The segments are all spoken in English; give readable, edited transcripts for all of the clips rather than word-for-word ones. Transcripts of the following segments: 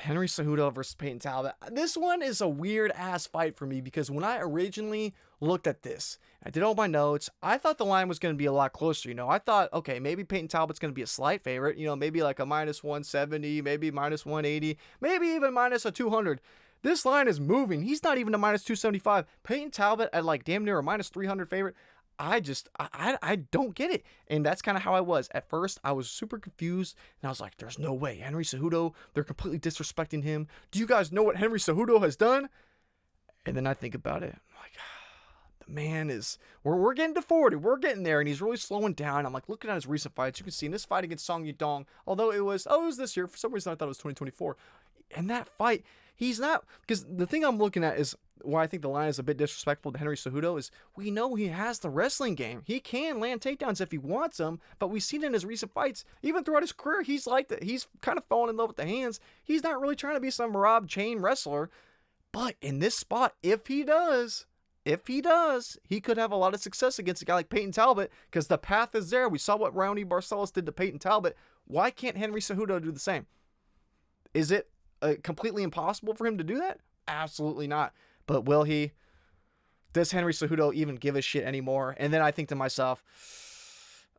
Henry Cejudo versus Payton Talbott. This one is a weird ass fight for me because when I originally looked at this, I did all my notes, I thought the line was going to be a lot closer. I thought, okay, maybe Payton Talbott's going to be a slight favorite, maybe like a minus 170, maybe minus 180, maybe even minus a 200. This line is moving. He's not even a minus 275. Payton Talbott at like damn near a minus 300 favorite. I don't get it. And that's kind of how I was. At first, I was super confused. And I was like, there's no way. Henry Cejudo, they're completely disrespecting him. Do you guys know what Henry Cejudo has done? And then I think about it. I'm like, the man is, we're getting to 40. We're getting there. And he's really slowing down. I'm like, looking at his recent fights. You can see in this fight against Song Yudong, although it was this year. For some reason, I thought it was 2024. And that fight, he's not, because the thing I'm looking at is why I think the line is a bit disrespectful to Henry Cejudo is we know he has the wrestling game. He can land takedowns if he wants them, but we've seen in his recent fights, even throughout his career, he's like that. He's kind of fallen in love with the hands. He's not really trying to be some Merab chain wrestler, but in this spot, if he does, he could have a lot of success against a guy like Payton Talbott because the path is there. We saw what Raoni Barcelos did to Payton Talbott. Why can't Henry Cejudo do the same? Is it completely impossible for him to do that? Absolutely not. But will he? Does Henry Cejudo even give a shit anymore? And then I think to myself,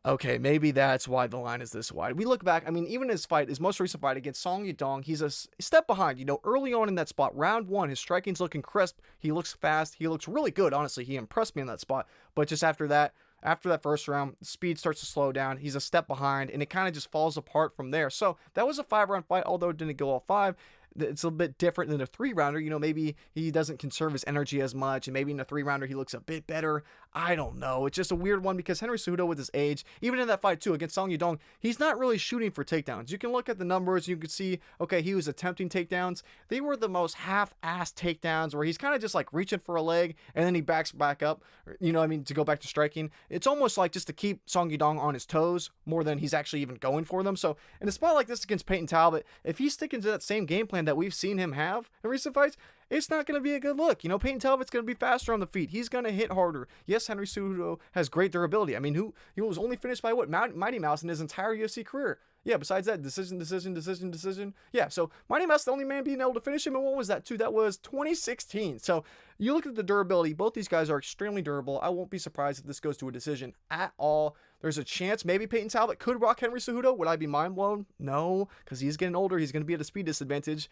okay, maybe that's why the line is this wide. We look back, even his most recent fight against Song Yudong, he's a step behind. Early on in that spot, round one, his striking's looking crisp. He looks fast. He looks really good, honestly. He impressed me in that spot. But just after that first round, speed starts to slow down. He's a step behind, and it kind of just falls apart from there. So that was a 5-round fight, although it didn't go all 5. It's a bit different than a 3-rounder. Maybe he doesn't conserve his energy as much, and maybe in a 3-rounder he looks a bit better. I don't know. It's just a weird one because Henry Cejudo with his age, even in that fight too against Song Yudong, he's not really shooting for takedowns. You can look at the numbers, you can see, okay, he was attempting takedowns. They were the most half-assed takedowns where he's kind of just like reaching for a leg and then he backs back up, to go back to striking. It's almost like just to keep Song Yudong on his toes more than he's actually even going for them. So in a spot like this against Payton Talbott, if he's sticking to that same game plan that we've seen him have in recent fights, it's not going to be a good look. Payton Talbott's going to be faster on the feet. He's going to hit harder. Yes, Henry Cejudo has great durability. He was only finished by Mighty Mouse in his entire UFC career. Yeah, besides that, decision. Yeah, so Mighty Mouse, the only man being able to finish him, and what was that too? That was 2016. So you look at the durability, both these guys are extremely durable. I won't be surprised if this goes to a decision at all. There's a chance maybe Payton Talbott could rock Henry Cejudo. Would I be mind blown? No, because he's getting older. He's going to be at a speed disadvantage.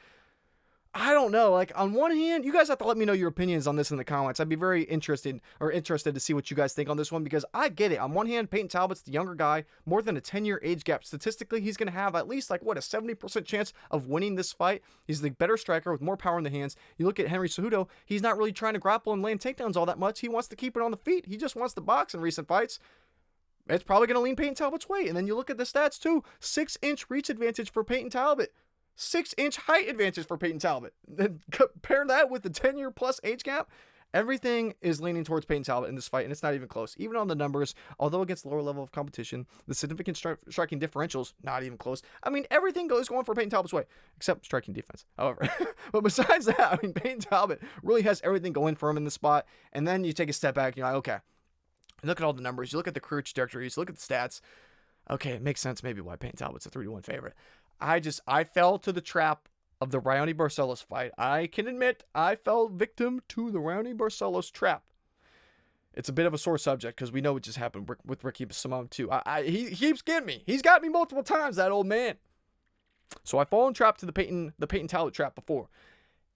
I don't know. Like, on one hand, you guys have to let me know your opinions on this in the comments. I'd be very interested to see what you guys think on this one because I get it. On one hand, Payton Talbott's the younger guy, more than a 10-year age gap. Statistically, he's going to have at least a 70% chance of winning this fight. He's the better striker with more power in the hands. You look at Henry Cejudo, he's not really trying to grapple and land takedowns all that much. He wants to keep it on the feet. He just wants to box in recent fights. It's probably going to lean Payton Talbott's way. And then you look at the stats too. 6-inch reach advantage for Payton Talbott. 6-inch height advantage for Payton Talbott. Then compare that with the 10-year plus age gap. Everything is leaning towards Payton Talbott in this fight, and it's not even close. Even on the numbers, although against lower level of competition, the significant striking differentials, not even close. Everything goes going for Payton Talbott's way, except striking defense, however. But besides that, Payton Talbott really has everything going for him in the spot, and then you take a step back, and you're like, okay, look at all the numbers, you look at the career trajectories, look at the stats. Okay, it makes sense maybe why Payton Talbott's a 3-1 favorite. I fell to the trap of the Raoni Barcelos fight. I can admit I fell victim to the Raoni Barcelos trap. It's a bit of a sore subject because we know what just happened with Ricky Simon too. He keeps getting me. He's got me multiple times, that old man. So I've fallen trapped to the Payton Talbott trap before.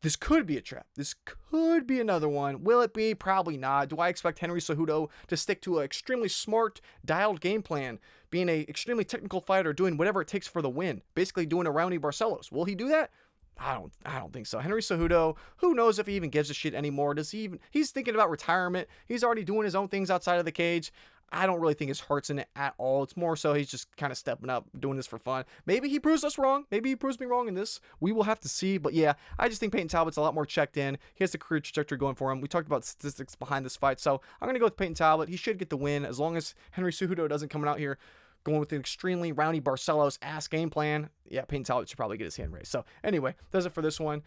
This could be a trap. This could be another one. Will it be? Probably not. Do I expect Henry Cejudo to stick to an extremely smart, dialed game plan, being an extremely technical fighter, doing whatever it takes for the win, basically doing a Raoni Barcelos? Will he do that? I don't think so. Henry Cejudo, who knows if he even gives a shit anymore? He's thinking about retirement. He's already doing his own things outside of the cage. I don't really think his heart's in it at all. It's more so he's just kind of stepping up, doing this for fun. Maybe he proves us wrong. Maybe he proves me wrong in this. We will have to see. But yeah, I just think Payton Talbott's a lot more checked in. He has the career trajectory going for him. We talked about statistics behind this fight. So I'm going to go with Payton Talbott. He should get the win as long as Henry Cejudo doesn't come out here going with an extremely Raoni Barcelos-ass game plan. Yeah, Payton Talbott should probably get his hand raised. So anyway, that's it for this one.